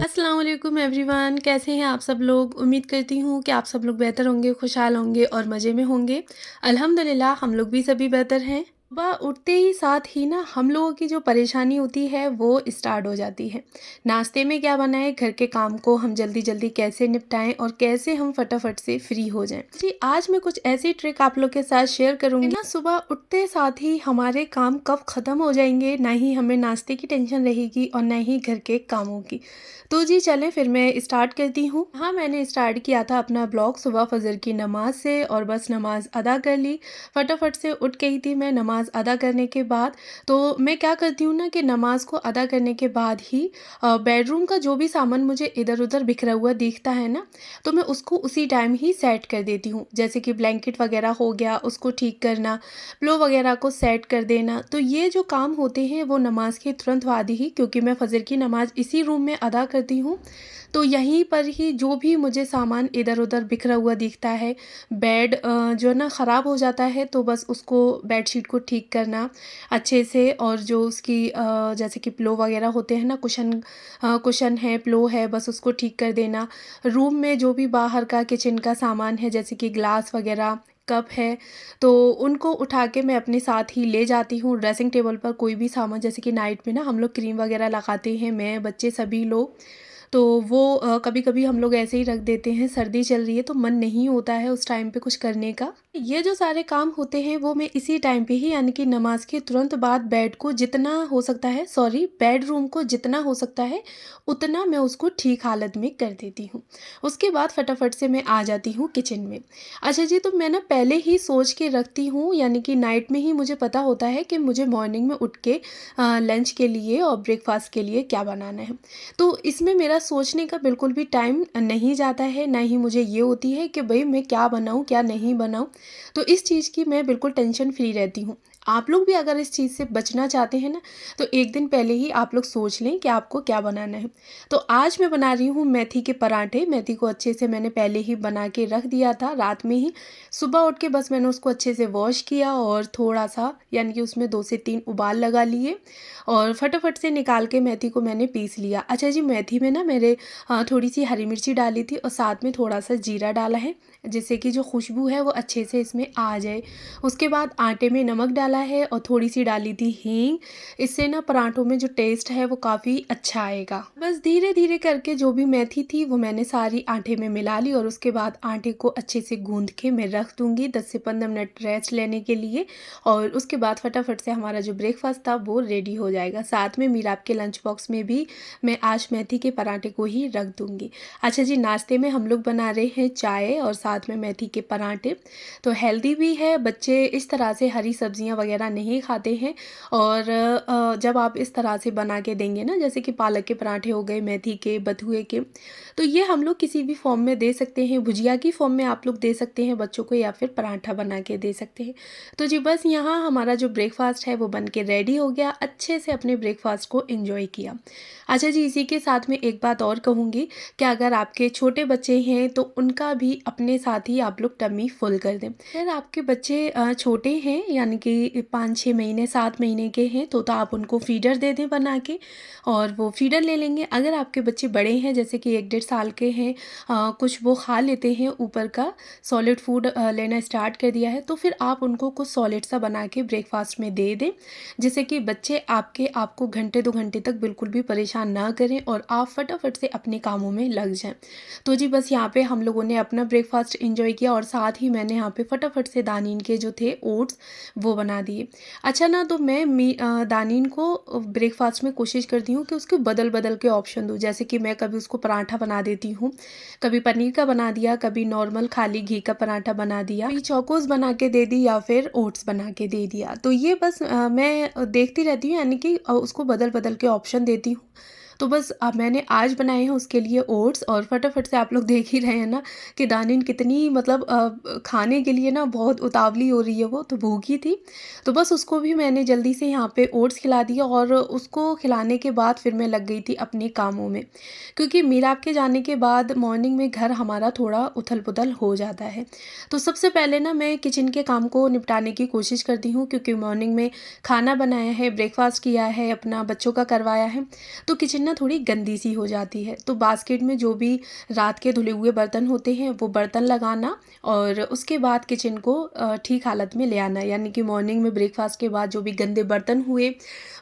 अस्सलाम वालेकुम एवरीवन, कैसे हैं आप सब लोग। उम्मीद करती हूँ कि आप सब लोग बेहतर होंगे, खुशहाल होंगे और मज़े में होंगे। अल्हम्दुलिल्लाह हम लोग भी सभी बेहतर हैं। सुबह उठते ही साथ ही ना हम लोगों की जो परेशानी होती है वो स्टार्ट हो जाती है। नाश्ते में क्या बनाएं, घर के काम को हम जल्दी जल्दी कैसे निपटाएं और कैसे हम फटाफट से फ्री हो जाएं। जी आज मैं कुछ ऐसी ट्रिक आप लोग के साथ शेयर करूंगी ना, सुबह उठते साथ ही हमारे काम कब ख़त्म हो जाएंगे, ना ही हमें नाश्ते की टेंशन रहेगी और ना ही घर के कामों की। तो जी चलें फिर मैं स्टार्ट करती हूँ। हाँ, मैंने स्टार्ट किया था अपना ब्लॉग सुबह फजर की नमाज से और बस नमाज अदा कर ली। फटाफट से उठ गई थी मैं नमाज अदा करने के बाद। तो मैं क्या करती हूँ ना कि नमाज को अदा करने के बाद ही बेडरूम का जो भी सामान मुझे इधर उधर बिखरा हुआ दिखता है ना, तो मैं उसको उसी टाइम ही सेट कर देती हूँ। जैसे कि ब्लैंकेट वगैरह हो गया, उसको ठीक करना, पिलो वगैरह को सेट कर देना। तो ये जो काम होते हैं वो नमाज के तुरंत बाद ही, क्योंकि मैं फजर की नमाज इसी रूम में अदा करती हूँ, तो यहीं पर ही जो भी मुझे सामान इधर उधर बिखरा हुआ दिखता है, बेड जो ना ख़राब हो जाता है, तो बस उसको बेडशीट को ठीक करना अच्छे से। और जो उसकी जैसे कि पिलो वगैरह होते हैं ना, कुशन है, पिलो है, बस उसको ठीक कर देना। रूम में जो भी बाहर का किचन का सामान है, जैसे कि ग्लास वगैरह, कप है, तो उनको उठा के मैं अपने साथ ही ले जाती हूँ। ड्रेसिंग टेबल पर कोई भी सामान, जैसे कि नाइट में ना हम लोग क्रीम वगैरह लगाते हैं, मैं बच्चे सभी लोग, तो वो कभी-कभी हम लोग ऐसे ही रख देते हैं। सर्दी चल रही है तो मन नहीं होता है उस टाइम पे कुछ करने का। ये जो सारे काम होते हैं वो मैं इसी टाइम पे ही, यानी कि नमाज के तुरंत बाद बेड को जितना हो सकता है, सॉरी बेडरूम को जितना हो सकता है उतना मैं उसको ठीक हालत में कर देती हूँ। उसके बाद फटाफट से मैं आ जाती हूँ किचन में। अच्छा जी, तो मैं ना पहले ही सोच के रखती हूँ, यानी कि नाइट में ही मुझे पता होता है कि मुझे मॉर्निंग में उठ के लंच के लिए और ब्रेकफास्ट के लिए क्या बनाना है। तो इसमें मेरा सोचने का बिल्कुल भी टाइम नहीं जाता है, ना ही मुझे ये होती है कि भई मैं क्या बनाऊँ, क्या नहीं बनाऊँ। तो इस चीज़ की मैं बिल्कुल टेंशन फ्री रहती हूँ। आप लोग भी अगर इस चीज़ से बचना चाहते हैं ना, तो एक दिन पहले ही आप लोग सोच लें कि आपको क्या बनाना है। तो आज मैं बना रही हूँ मेथी के पराठे। मेथी को अच्छे से मैंने पहले ही बना के रख दिया था रात में ही। सुबह उठ के बस मैंने उसको अच्छे से वॉश किया और थोड़ा-सा, यानी कि उसमें 2 से 3 उबाल लगा लिए और फटाफट से निकाल के मेथी को मैंने पीस लिया। अच्छा जी, मेथी में ना मेरे थोड़ी-सी हरी मिर्ची डाली थी और साथ में थोड़ा-सा जीरा डाला है, जिससे कि जो खुशबू है वो अच्छे से इसमें आ जाए। उसके बाद आटे में नमक डाला है और थोड़ी-सी डाली थी हींग। इससे ना पराठों में जो टेस्ट है वो काफ़ी अच्छा आएगा। बस धीरे-धीरे करके जो भी मेथी थी वो मैंने सारी आटे में मिला ली और उसके बाद आटे को अच्छे से गूँध के मैं रख दूँगी 10 से 15 मिनट रेस्ट लेने के लिए। और उसके बाद फटाफट से हमारा जो ब्रेकफ़ास्ट था वो रेडी हो जाएगा। साथ में मीराब के लंच बॉक्स में भी मैं आज मेथी के पराठे को ही रख दूँगी। अच्छा जी, नाश्ते में हम लोग बना रहे हैं चाय और साथ में मेथी के पराठे। तो हेल्दी भी है, बच्चे इस तरह से हरी सब्जियाँ वगैरह नहीं खाते हैं। और जब आप इस तरह से बना के देंगे ना, जैसे कि पालक के पराठे हो गए, मेथी के, बथुए के, तो ये हम लोग किसी भी फॉर्म में दे सकते हैं। भुजिया की फॉर्म में आप लोग दे सकते हैं बच्चों को, या फिर पराठा बना के दे सकते हैं। तो जी बस यहाँ हमारा जो ब्रेकफ़ास्ट है वो बन के रेडी हो गया। अच्छे से अपने ब्रेकफ़ास्ट को एंजॉय किया। अच्छा जी, इसी के साथ में एक बात और कहूँगी कि अगर आपके छोटे बच्चे हैं तो उनका भी अपने साथ ही आप लोग टमी फुल कर दें। अगर आपके बच्चे छोटे हैं, यानी कि 5-6 महीने 7 महीने के हैं, तो आप उनको फ़ीडर दे दें बना के और वो फ़ीडर ले लेंगे। अगर आपके बच्चे बड़े हैं, जैसे कि 1 डेढ़ साल के हैं, कुछ वो खा लेते हैं, ऊपर का सॉलिड फूड लेना स्टार्ट कर दिया है, तो फिर आप उनको कुछ सॉलिड सा बना के ब्रेकफ़ास्ट में दे दें, जिससे कि बच्चे आपको घंटे 2 घंटे तक बिल्कुल भी परेशान ना करें और आप फटाफट से अपने कामों में लग जाएँ। तो जी बस यहाँ पे हम लोगों ने अपना ब्रेकफ़ास्ट एंजॉय किया और साथ ही मैंने यहाँ पे फटाफट से दानीन के जो थे ओट्स वो बना दिए। अच्छा ना, तो मैं दानीन को ब्रेकफ़ास्ट में कोशिश करती हूँ कि उसको बदल-बदल के ऑप्शन दूँ। जैसे कि मैं कभी उसको पराठा बना देती हूँ, कभी पनीर का बना दिया, कभी नॉर्मल खाली घी का पराठा बना दिया, कभी चोकोस बना के दे दी या फिर ओट्स बना के दे दिया। तो ये बस मैं देखती रहती हूँ, यानी कि उसको बदल-बदल के ऑप्शन देती हूँ। तो बस मैंने आज बनाए हैं उसके लिए ओट्स और फटाफट से आप लोग देख ही रहे हैं ना कि दानिन कितनी, मतलब खाने के लिए ना बहुत उतावली हो रही है, वो तो भूखी थी। तो बस उसको भी मैंने जल्दी से यहाँ पे ओट्स खिला दिया और उसको खिलाने के बाद फिर मैं लग गई थी अपने कामों में, क्योंकि मीराब के जाने के बाद मॉर्निंग में घर हमारा थोड़ा उथल-पुथल हो जाता है। तो सबसे पहले ना मैं किचन के काम को निपटाने की कोशिश करती हूँ, क्योंकि मॉर्निंग में खाना बनाया है, ब्रेकफ़ास्ट किया है, अपना बच्चों का करवाया है, तो किचन ना थोड़ी गंदी सी हो जाती है। तो बास्केट में जो भी रात के धुले हुए बर्तन होते हैं वो बर्तन लगाना और उसके बाद किचन को ठीक हालत में ले आना, यानी कि मॉर्निंग में ब्रेकफास्ट के बाद जो भी गंदे बर्तन हुए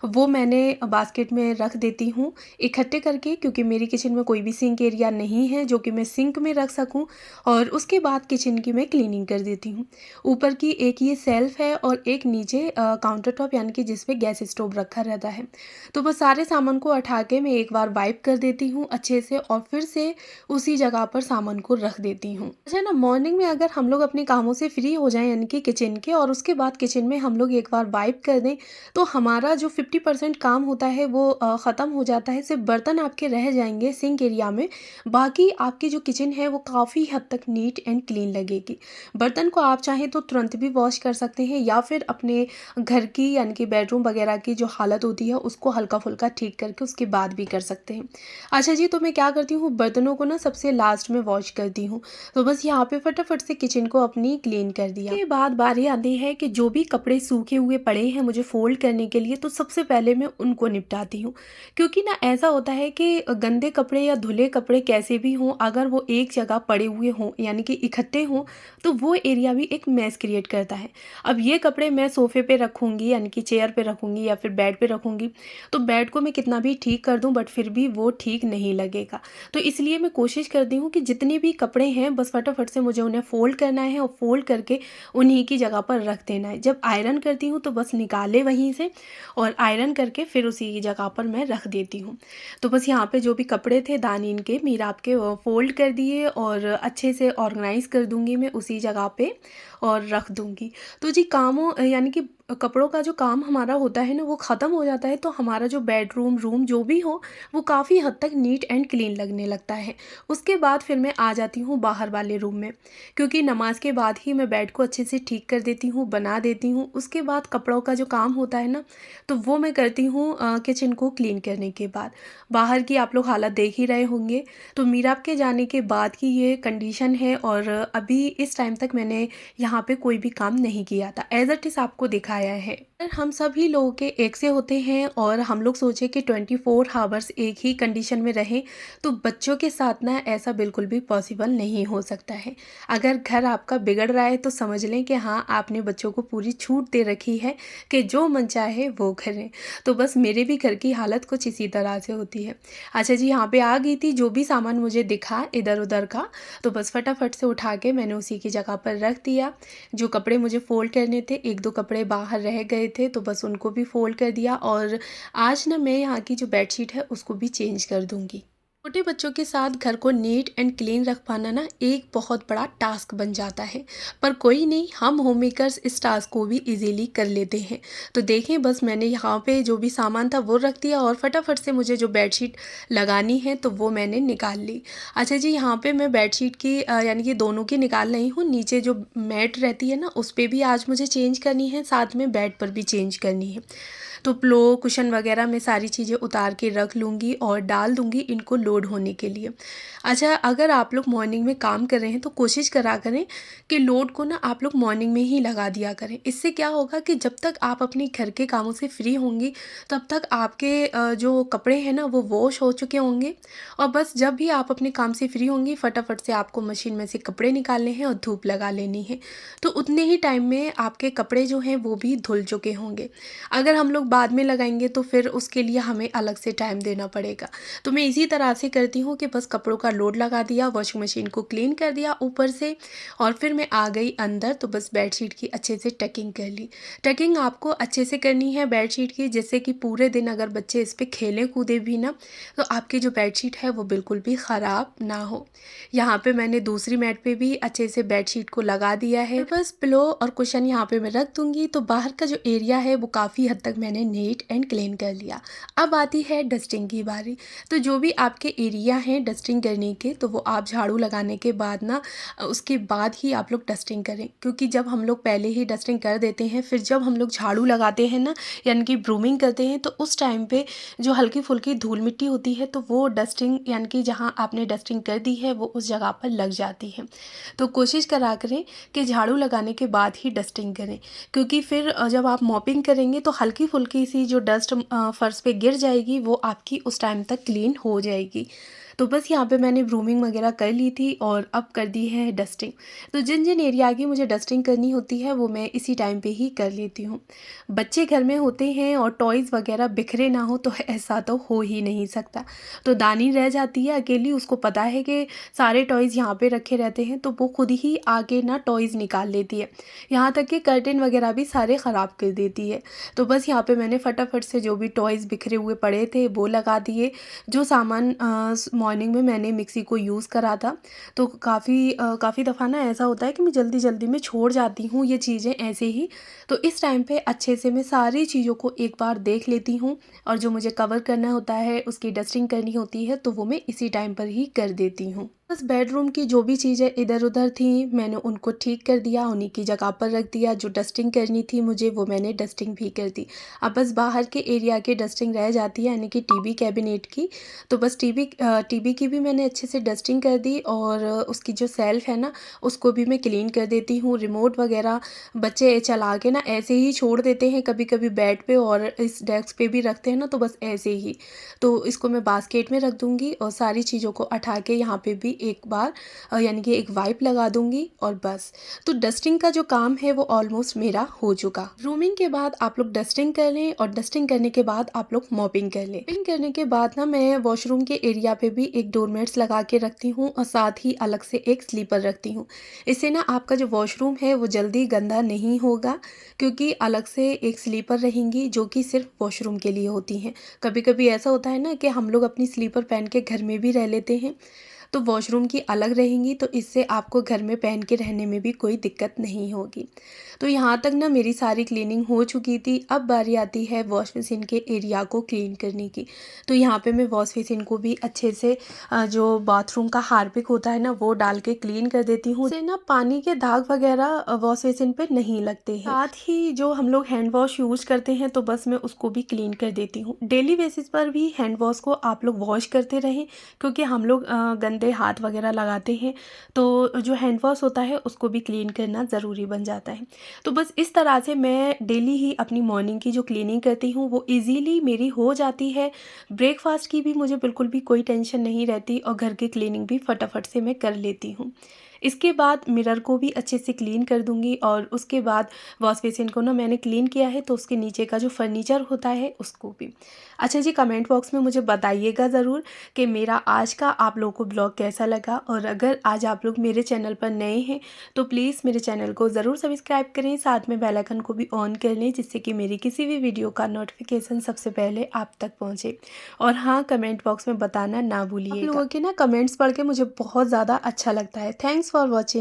वो मैंने बास्केट में रख देती हूँ इकट्ठे करके, क्योंकि मेरी किचन में कोई भी सिंक एरिया नहीं है जो कि मैं सिंक में रख सकूँ। और उसके बाद किचन की मैं क्लीनिंग कर देती हूँ। ऊपर की एक ये सेल्फ है और एक नीचे काउंटर टॉप, यानी कि जिस पे गैस स्टोव रखा रहता है। तो बस सारे सामान को उठा के मैं एक बार वाइप कर देती हूँ अच्छे से और फिर से उसी जगह पर सामान को रख देती हूँ। अच्छा ना, मॉर्निंग में अगर हम लोग अपने कामों से फ्री हो जाएं, यानी कि किचन के, और उसके बाद किचन में हम लोग एक बार वाइप कर दें, तो हमारा जो 50% काम होता है वो ख़त्म हो जाता है। सिर्फ बर्तन आपके रह जाएंगे सिंक एरिया में, बाकी आपकी जो किचन है वो काफ़ी हद तक नीट एंड क्लीन लगेगी। बर्तन को आप चाहें तो तुरंत भी वॉश कर सकते हैं, या फिर अपने घर की यानी कि बेडरूम वगैरह की जो हालत होती है उसको हल्का फुल्का ठीक करके उसके बाद भी कर सकते हैं। अच्छा जी, तो मैं क्या करती हूँ, बर्तनों को ना सबसे लास्ट में वॉश करती हूँ। तो बस यहाँ पे फटाफट से किचन को अपनी क्लीन कर दिया। के बाद बारी आती है कि जो भी कपड़े सूखे हुए पड़े हैं मुझे फोल्ड करने के लिए, तो सबसे पहले मैं उनको निपटाती हूँ। क्योंकि ना ऐसा होता है कि गंदे कपड़े या धुले कपड़े कैसे भी हों, अगर वो एक जगह पड़े हुए हों यानी कि इकट्ठे हों, तो वो एरिया भी एक मैस क्रिएट करता है। अब ये कपड़े मैं सोफ़े पे रखूँगी यानी कि चेयर पे रखूँगी या फिर बेड पे रखूँगी, तो बेड को मैं कितना भी ठीक कर दूँ बट फिर भी वो ठीक नहीं लगेगा। तो इसलिए मैं कोशिश करती हूँ कि जितने भी कपड़े हैं बस फटाफट से मुझे उन्हें फ़ोल्ड करना है और फ़ोल्ड करके उन्हीं की जगह पर रख देना है। जब आयरन करती हूँ तो बस निकाले वहीं से और आयरन करके फिर उसी की जगह पर मैं रख देती हूँ। तो बस यहाँ पे जो भी कपड़े थे दानीन के मीरा आपके फ़ोल्ड कर दिए और अच्छे से ऑर्गेनाइज़ कर दूँगी मैं उसी जगह पे और रख दूँगी। तो जी कामों यानी कि कपड़ों का जो काम हमारा होता है ना वो ख़त्म हो जाता है, तो हमारा जो बेडरूम रूम जो भी हो वो काफ़ी हद तक नीट एंड क्लीन लगने लगता है। उसके बाद फिर मैं आ जाती हूँ बाहर वाले रूम में, क्योंकि नमाज के बाद ही मैं बेड को अच्छे से ठीक कर देती हूँ, बना देती हूँ। उसके बाद कपड़ों का जो काम होता है ना तो वो मैं करती हूँ किचन को क्लीन करने के बाद। बाहर की आप लोग हालत देख ही रहे होंगे, तो मीराब के जाने के बाद की ये कंडीशन है और अभी इस टाइम तक मैंने यहाँ पे कोई भी काम नहीं किया था, एज इट इज़ आपको दिखाया है। अगर हम सभी लोगों के एक से होते हैं और हम लोग सोचे कि 24 आवर्स एक ही कंडीशन में रहें, तो बच्चों के साथ ना ऐसा बिल्कुल भी पॉसिबल नहीं हो सकता है। अगर घर आपका बिगड़ रहा है तो समझ लें कि हाँ, आपने बच्चों को पूरी छूट दे रखी है कि जो मन चाहे वो करें। तो बस मेरे भी घर की हालत कुछ इसी तरह से होती है। अच्छा जी, यहाँ पे आ गई थी, जो भी सामान मुझे दिखा इधर उधर का तो बस फटाफट से उठा के मैंने उसी की जगह पर रख दिया। जो कपड़े मुझे फ़ोल्ड करने थे, 1-2 कपड़े बाहर रह गए थे तो बस उनको भी फ़ोल्ड कर दिया और आज ना मैं यहाँ की जो बेडशीट है उसको भी चेंज कर दूँगी। छोटे बच्चों के साथ घर को नीट एंड क्लीन रख पाना ना एक बहुत बड़ा टास्क बन जाता है, पर कोई नहीं, हम होममेकर्स इस टास्क को भी इजीली कर लेते हैं। तो देखें, बस मैंने यहाँ पे जो भी सामान था वो रख दिया और फटाफट से मुझे जो बेडशीट लगानी है तो वो मैंने निकाल ली। अच्छा जी, यहाँ पे मैं बेडशीट की यानी कि दोनों की निकाल रही हूँ। नीचे जो मैट रहती है ना उस पर भी आज मुझे चेंज करनी है, साथ में बेड पर भी चेंज करनी है। तो पिलो कुशन वगैरह मैं सारी चीज़ें उतार के रख लूँगी और डाल दूँगी इनको लोड होने के लिए। अच्छा, अगर आप लोग मॉर्निंग में काम कर रहे हैं तो कोशिश करा करें कि लोड को ना आप लोग मॉर्निंग में ही लगा दिया करें। इससे क्या होगा कि जब तक आप अपने घर के कामों से फ्री होंगी तब तक आपके जो कपड़े हैं ना वो वॉश हो चुके होंगे और बस जब भी आप अपने काम से फ्री होंगी फटाफट से आपको मशीन में से कपड़े निकालने हैं और धूप लगा लेनी है। तो उतने ही टाइम में आपके कपड़े जो हैं वो भी धुल चुके होंगे। अगर हम लोग बाद में लगाएंगे तो फिर उसके लिए हमें अलग से टाइम देना पड़ेगा। तो मैं इसी तरह से करती हूँ कि बस कपड़ों का लोड लगा दिया, वॉशिंग मशीन को क्लीन कर दिया ऊपर से और फिर मैं आ गई अंदर। तो बस बेडशीट की अच्छे से टकिंग कर ली। टकिंग आपको अच्छे से करनी है बेडशीट की, जिससे कि पूरे दिन अगर बच्चे इस पर खेलें कूदे भी ना तो आपकी जो बेडशीट है वो बिल्कुल भी ख़राब ना हो। यहाँ पे मैंने दूसरी मैट पे भी अच्छे से बेडशीट को लगा दिया है। बस पिलो और कुशन यहाँ पे मैं रख दूँगी। तो बाहर का जो एरिया है वो काफ़ी हद तक मैंने नीट एंड क्लीन कर लिया। अब आती है डस्टिंग की बारी। तो जो भी आपके एरिया हैं डस्टिंग करने के तो वो आप झाड़ू लगाने के बाद ना उसके बाद ही आप लोग डस्टिंग करें, क्योंकि जब हम लोग पहले ही डस्टिंग कर देते हैं फिर जब हम लोग झाड़ू लगाते हैं ना यानी कि ब्रूमिंग करते हैं तो उस टाइम पे जो हल्की फुल्की धूल मिट्टी होती है तो वो डस्टिंग यानी कि जहाँ आपने डस्टिंग कर दी है वो उस जगह पर लग जाती है। तो कोशिश करा करें कि झाड़ू लगाने के बाद ही डस्टिंग करें, क्योंकि फिर जब आप मॉपिंग करेंगे तो हल्की फुल्की हल्की सी जो डस्ट फ़र्श पे गिर जाएगी वो आपकी उस टाइम तक क्लीन हो जाएगी। तो बस यहाँ पे मैंने ब्रूमिंग वगैरह कर ली थी और अब कर दी है डस्टिंग। तो जिन-जिन एरिया की मुझे डस्टिंग करनी होती है वो मैं इसी टाइम पे ही कर लेती हूँ। बच्चे घर में होते हैं और टॉयज़ वगैरह बिखरे ना हो तो ऐसा तो हो ही नहीं सकता। तो दानी रह जाती है अकेली, उसको पता है कि सारे टॉयज़ यहाँ पे रखे रहते हैं, तो वो खुद ही आके ना टॉयज़ निकाल लेती है। यहाँ तक कि कर्टेन वगैरह भी सारे ख़राब कर देती है। तो बस यहाँ पे मैंने फटाफट से जो भी टॉयज़ बिखरे हुए पड़े थे वो लगा दिए। जो सामान मॉर्निंग में मैंने मिक्सी को यूज़ करा था, तो काफ़ी दफ़ा ना ऐसा होता है कि मैं जल्दी-जल्दी में छोड़ जाती हूँ ये चीज़ें ऐसे ही। तो इस टाइम पे अच्छे से मैं सारी चीज़ों को एक बार देख लेती हूँ और जो मुझे कवर करना होता है, उसकी डस्टिंग करनी होती है, तो वो मैं इसी टाइम पर ही कर देती हूँ। बस बेडरूम की जो भी चीज़ें इधर-उधर थी, मैंने उनको ठीक कर दिया, उन्हीं की जगह पर रख दिया। जो डस्टिंग करनी थी मुझे, वो मैंने डस्टिंग भी कर दी। अब बस बाहर के एरिया की डस्टिंग रह जाती है, यानी कि टीवी कैबिनेट की। तो बस टीवी की भी मैंने अच्छे से डस्टिंग कर दी और उसकी जो शेल्फ़ है ना, उसको भी मैं क्लीन कर देती हूँ। रिमोट वगैरह बच्चे चला के ना ऐसे ही छोड़ देते हैं कभी-कभी बेड पे और इस डेस्क पे भी रखते हैं ना, तो बस ऐसे ही। तो इसको मैं बास्केट में रख दूँगी और सारी चीज़ों को उठा के यहाँ पे भी एक बार यानी कि एक वाइप लगा दूँगी और बस। तो डस्टिंग का जो काम है वो ऑलमोस्ट मेरा हो चुका। ग्रूमिंग के बाद आप लोग डस्टिंग कर लें और डस्टिंग करने के बाद आप लोग मॉपिंग कर लें। मॉपिंग करने के बाद ना मैं वॉशरूम के एरिया पे भी एक डोरमेट्स लगा के रखती हूँ और साथ ही अलग से एक स्लीपर रखती हूँ। इससे ना आपका जो वॉशरूम है वो जल्दी गंदा नहीं होगा, क्योंकि अलग से एक स्लीपर रहेंगी जो कि सिर्फ वॉशरूम के लिए होती हैं। कभी-कभी ऐसा होता है ना कि हम लोग अपनी स्लीपर पहन के घर में भी रह लेते हैं, तो वॉशरूम की अलग रहेंगी, तो इससे आपको घर में पहन के रहने में भी कोई दिक्कत नहीं होगी। तो यहाँ तक ना मेरी सारी क्लीनिंग हो चुकी थी। अब बारी आती है वॉश बेसिन के एरिया को क्लीन करने की। तो यहाँ पे मैं वॉश बेसिन को भी अच्छे से जो बाथरूम का हार्पिक होता है ना, वो डाल के क्लीन कर देती हूँ। इससे ना पानी के दाग वगैरह वॉश बेसिन पे नहीं लगते हैं। साथ ही जो हम लोग हैंड वॉश यूज़ करते हैं, तो बस मैं उसको भी क्लीन कर देती हूँ। डेली बेसिस पर भी हैंड वॉश को आप लोग वॉश करते रहें, क्योंकि हम लोग गंदे हाथ वगैरह लगाते हैं, तो जो हैंड वॉश होता है उसको भी क्लीन करना ज़रूरी बन जाता है। तो बस इस तरह से मैं डेली ही अपनी मॉर्निंग की जो क्लीनिंग करती हूँ वो ईज़िली मेरी हो जाती है। ब्रेकफ़ास्ट की भी मुझे बिल्कुल भी कोई टेंशन नहीं रहती और घर की क्लीनिंग भी फटाफट से मैं कर लेती हूँ। इसके बाद मिरर को भी अच्छे से क्लीन कर दूँगी और उसके बाद वॉश बेसिन को ना मैंने क्लीन किया है, तो उसके नीचे का जो फर्नीचर होता है उसको भी। अच्छा जी, कमेंट बॉक्स में मुझे बताइएगा ज़रूर कि मेरा आज का आप लोगों को ब्लॉग कैसा लगा, और अगर आज आप लोग मेरे चैनल पर नए हैं तो प्लीज़ मेरे चैनल को ज़रूर सब्सक्राइब करें, साथ में बेल आइकन को भी ऑन कर लें, जिससे कि मेरी किसी भी वीडियो का नोटिफिकेशन सबसे पहले आप तक पहुंचे। और हाँ, कमेंट बॉक्स में बताना ना भूलिएगा। आप लोगों के ना कमेंट्स पढ़ के मुझे बहुत ज़्यादा अच्छा लगता है। Thanks for watching.